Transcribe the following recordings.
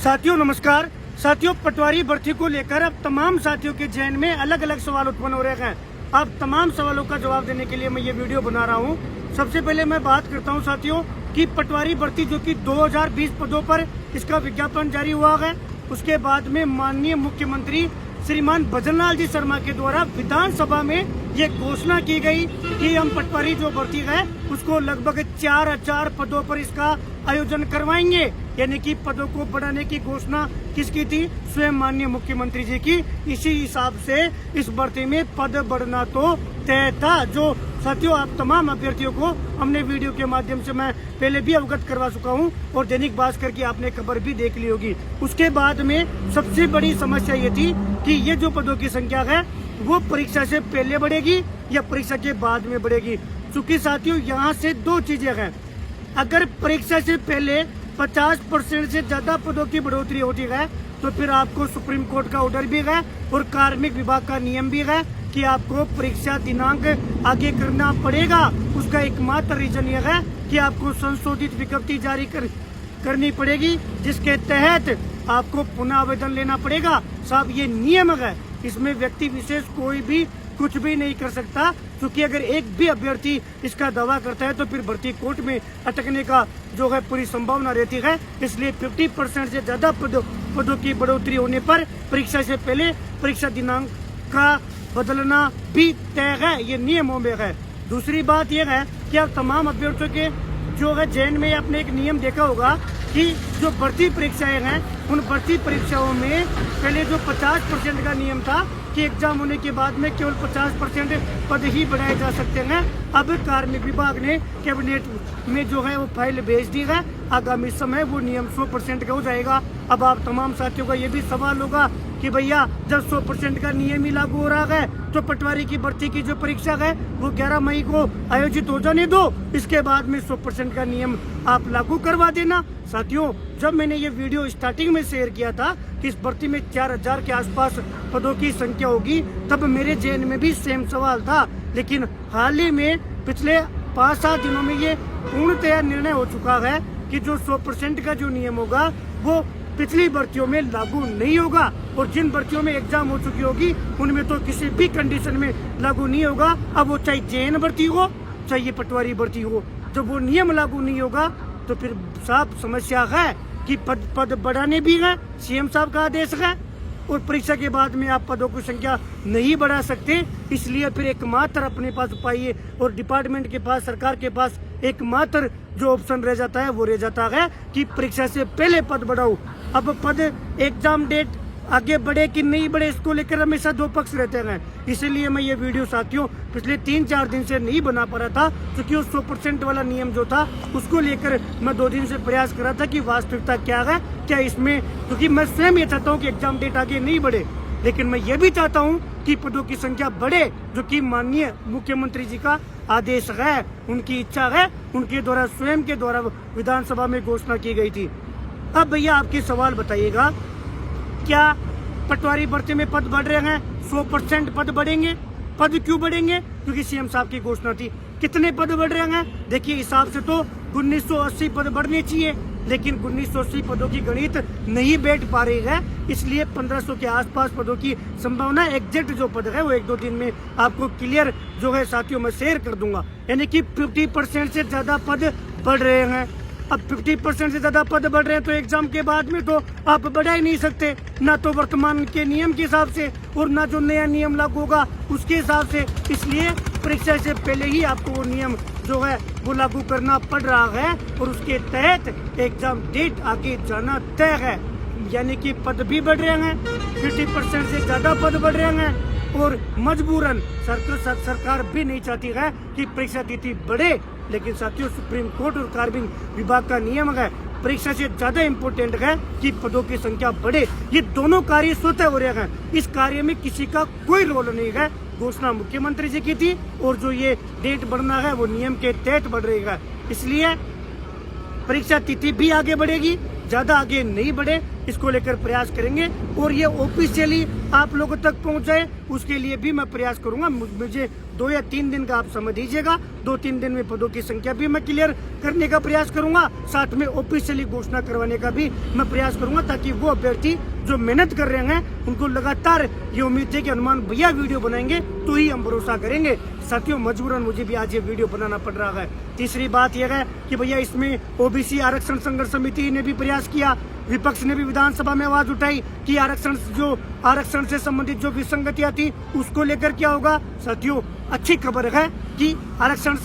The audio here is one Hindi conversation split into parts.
साथियों नमस्कार। साथियों, पटवारी भर्ती को लेकर अब तमाम साथियों के जहन में अलग अलग सवाल उत्पन्न हो रहे हैं। अब तमाम सवालों का जवाब देने के लिए मैं ये वीडियो बना रहा हूँ। सबसे पहले मैं बात करता हूँ साथियों कि पटवारी भर्ती जो कि 2020 पदों पर इसका विज्ञापन जारी हुआ है, उसके बाद में माननीय मुख्यमंत्री श्रीमान भजनलाल जी शर्मा के द्वारा विधानसभा में ये घोषणा की गई कि हम पटवारी जो भर्ती है उसको लगभग 4000 पदों पर इसका आयोजन करवाएंगे। यानी कि पदों को बढ़ाने की घोषणा किसकी थी? स्वयं माननीय मुख्यमंत्री जी की। इसी हिसाब से इस भर्ती में पद बढ़ना तो तय था। जो साथियों, आप तमाम अभ्यर्थियों को हमने वीडियो के माध्यम से मैं पहले भी अवगत करवा चुका हूं और दैनिक भास्कर की आपने खबर भी देख ली होगी। उसके बाद में सबसे बड़ी समस्या ये थी कि ये जो पदों की संख्या है वो परीक्षा से पहले बढ़ेगी या परीक्षा के बाद में बढ़ेगी। चूंकि साथियों, यहाँ से दो चीजें हैं। अगर परीक्षा से पहले 50% से ज्यादा पदों की बढ़ोतरी होती है तो फिर आपको सुप्रीम कोर्ट का ऑर्डर भी है और कार्मिक विभाग का नियम भी है कि आपको परीक्षा दिनांक आगे करना पड़ेगा। उसका एकमात्र रीजन यह है कि आपको संशोधित विज्ञप्ति जारी करनी पड़ेगी, जिसके तहत आपको पुनः आवेदन लेना पड़ेगा। साहब, ये नियम है, इसमें व्यक्ति विशेष कोई भी कुछ भी नहीं कर सकता। क्योंकि अगर एक भी अभ्यर्थी इसका दावा करता है तो फिर भर्ती कोर्ट में अटकने का जो है पूरी संभावना रहती है। इसलिए 50% से ज्यादा पदों की बढ़ोतरी होने पर परीक्षा से पहले परीक्षा दिनांक का बदलना भी तय है, ये नियमों में है। दूसरी बात यह है कि आप तमाम अभ्यर्थियों के जो है जैन में आपने एक नियम देखा होगा कि जो भर्ती परीक्षाएं हैं उन भर्ती परीक्षाओं में पहले जो 50% का नियम था कि एग्जाम होने के बाद में केवल 50% पद ही बढ़ाए जा सकते हैं। अब कार्मिक विभाग ने कैबिनेट में जो है वो फाइल भेज दी है। आगामी समय वो नियम 100% का हो जाएगा। अब आप तमाम साथियों का ये भी सवाल होगा कि भैया जब 100% का नियम ही लागू हो रहा है तो पटवारी की भर्ती की जो परीक्षा है वो 11 मई को आयोजित हो जाने दो, इसके बाद में 100% का नियम आप लागू करवा देना। साथियों, जब मैंने ये वीडियो स्टार्टिंग में शेयर किया था कि इस भर्ती में 4000 के आसपास पदों की संख्या होगी, तब मेरे जहन में भी सेम सवाल था। लेकिन हाल ही में पिछले 5-7 दिनों में ये पूर्णतया निर्णय हो चुका है कि जो 100% का जो नियम होगा वो पिछली भर्तियों में लागू नहीं होगा और जिन भर्तियों में एग्जाम हो चुकी होगी उनमें तो किसी भी कंडीशन में लागू नहीं होगा। अब वो चाहे जेएन भर्ती हो चाहे पटवारी भर्ती हो, जब वो नियम लागू नहीं होगा तो फिर साफ समस्या है कि पद बढ़ाने भी है, सीएम साहब का आदेश है और परीक्षा के बाद में आप पदों की संख्या नहीं बढ़ा सकते। इसलिए फिर एकमात्र अपने पास उपाय है और डिपार्टमेंट के पास, सरकार के पास एकमात्र जो ऑप्शन रह जाता है वो रह जाता है कि परीक्षा से पहले पद बढ़ाओ। अब पद एग्जाम डेट आगे बढ़े कि नहीं बढ़े, इसको लेकर हमेशा दो पक्ष रहते हैं। इसीलिए मैं ये वीडियो साथियों पिछले 3-4 दिन से नहीं बना पा रहा था, क्योंकि उस 100% वाला नियम जो था उसको लेकर मैं 2 दिन से प्रयास कर रहा था कि वास्तविकता क्या है, क्या इसमें, क्योंकि मैं स्वयं ये चाहता हूँ कि एग्जाम डेट आगे नहीं बढ़े, लेकिन मैं ये भी चाहता हूँ कि पदों की संख्या बढ़े, जो कि माननीय मुख्यमंत्री जी का आदेश है, उनकी इच्छा है, उनके द्वारा स्वयं के द्वारा विधानसभा में घोषणा की गई थी। अब भैया आपके सवाल बताइएगा, क्या पटवारी भर्ती में पद बढ़ रहे हैं? 100% पद बढ़ेंगे। पद क्यों बढ़ेंगे? क्योंकि सीएम साहब की घोषणा थी। कितने पद बढ़ रहे हैं? देखिए, हिसाब से तो 1980 पद बढ़ने चाहिए, लेकिन 1980 पदों की गणित नहीं बैठ पा रही है। इसलिए 1500 के आसपास पदों की संभावना, एग्जैक्ट जो पद है वो 1-2 दिन में आपको क्लियर जो है साथियों मैं शेयर कर दूंगा। यानी कि 50% से ज्यादा पद बढ़ रहे हैं। अब 50% से ज्यादा पद बढ़ रहे हैं तो एग्जाम के बाद में तो आप बढ़ा ही नहीं सकते, ना तो वर्तमान के नियम के हिसाब से और ना जो नया नियम लागू होगा उसके हिसाब से। इसलिए परीक्षा से पहले ही आपको वो नियम जो है वो लागू करना पड़ रहा है और उसके तहत एग्जाम डेट आगे जाना तय है। यानी कि पद भी बढ़ रहे हैं, 50% से ज्यादा पद बढ़ रहे हैं और मजबूरन सरकार भी नहीं चाहती है कि परीक्षा तिथि बढ़े। लेकिन साथियों, सुप्रीम कोर्ट और कार्मिक विभाग का नियम है, परीक्षा से ज्यादा इम्पोर्टेंट है कि पदों की संख्या बढ़े। ये दोनों कार्य स्वतः हो रहे हैं, इस कार्य में किसी का कोई रोल नहीं है। घोषणा मुख्यमंत्री जी की थी और जो ये डेट बढ़ना है वो नियम के तहत बढ़ रही है। इसलिए परीक्षा तिथि भी आगे बढ़ेगी ज्यादा आगे नहीं बढ़े, इसको लेकर प्रयास करेंगे और ये ऑफिशियली आप लोगों तक पहुंच जाए उसके लिए भी मैं प्रयास करूंगा। मुझे 2 या 3 दिन का आप समय दीजिएगा, 2-3 दिन में पदों की संख्या भी मैं क्लियर करने का प्रयास करूंगा, साथ में ऑफिशियली घोषणा करवाने का भी मैं प्रयास करूंगा, ताकि वो अभ्यर्थी जो मेहनत कर रहे हैं उनको लगातार ये उम्मीद है कि हनुमान भैया वीडियो बनाएंगे तो ही हम भरोसा करेंगे। साथियों, मजबूरन मुझे भी आज ये वीडियो बनाना पड़ रहा है। तीसरी बात यह है कि भैया इसमें ओबीसी आरक्षण संघर्ष समिति ने भी प्रयास किया, विपक्ष ने भी विधानसभा में आवाज उठाई कि आरक्षण से संबंधित जो विसंगतियां थी उसको लेकर क्या होगा। साथियों, अच्छी खबर है कि आरक्षण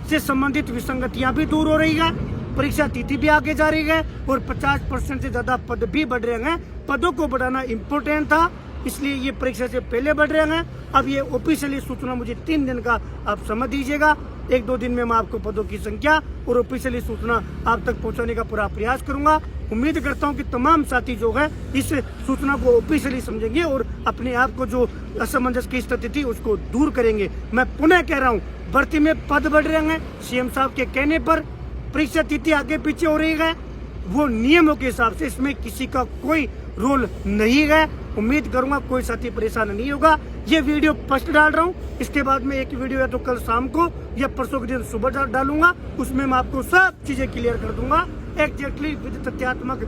से संबंधित विसंगतियां भी दूर हो रही है, परीक्षा तिथि भी आगे जा रही है और 50% से ज्यादा पद भी बढ़ रहे हैं। पदों को बढ़ाना इम्पोर्टेंट था, इसलिए ये परीक्षा से पहले बढ़ रहे हैं। अब ये ऑफिशियली सूचना मुझे 3 दिन का आप समय दीजिएगा, 1-2 दिन में मैं आपको पदों की संख्या और ऑफिशियली सूचना आप तक पहुंचाने का पूरा प्रयास करूंगा। उम्मीद करता हूं कि तमाम साथी जो है इस सूचना को ऑफिशियली समझेंगे और अपने आप को जो असमंजस की स्थिति थी उसको दूर करेंगे। मैं पुनः कह रहा हूँ, भर्ती में पद बढ़ रहे हैं, सीएम साहब के कहने पर परीक्षा तिथि आगे पीछे हो रही है, वो नियमों के हिसाब से, इसमें किसी का कोई रोल नहीं है। उम्मीद करूंगा कोई साथी परेशान नहीं होगा। ये वीडियो फर्स्ट डाल रहा हूँ, इसके बाद में एक वीडियो या तो कल शाम को या परसों के दिन सुबह डालूंगा, उसमें मैं आपको सब चीजें क्लियर कर दूंगा एग्जैक्टली विद तथ्यात्मक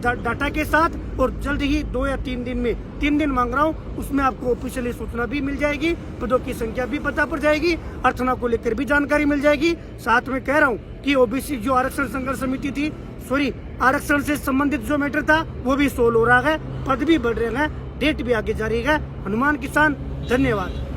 डाटा के साथ। और जल्द ही 2 या 3 दिन में, 3 दिन मांग रहा हूँ, उसमें आपको ऑफिशियली सूचना भी मिल जाएगी, पदों की संख्या भी पता पड़ जाएगी, अर्थना को लेकर भी जानकारी मिल जाएगी। साथ में कह रहा हूँ कि ओबीसी जो आरक्षण संघर्ष समिति थी, आरक्षण से संबंधित जो मैटर था वो भी सोल्व हो रहा है, पद भी बढ़ रहे हैं, डेट भी आगे जा रही है। हनुमान किसान, धन्यवाद।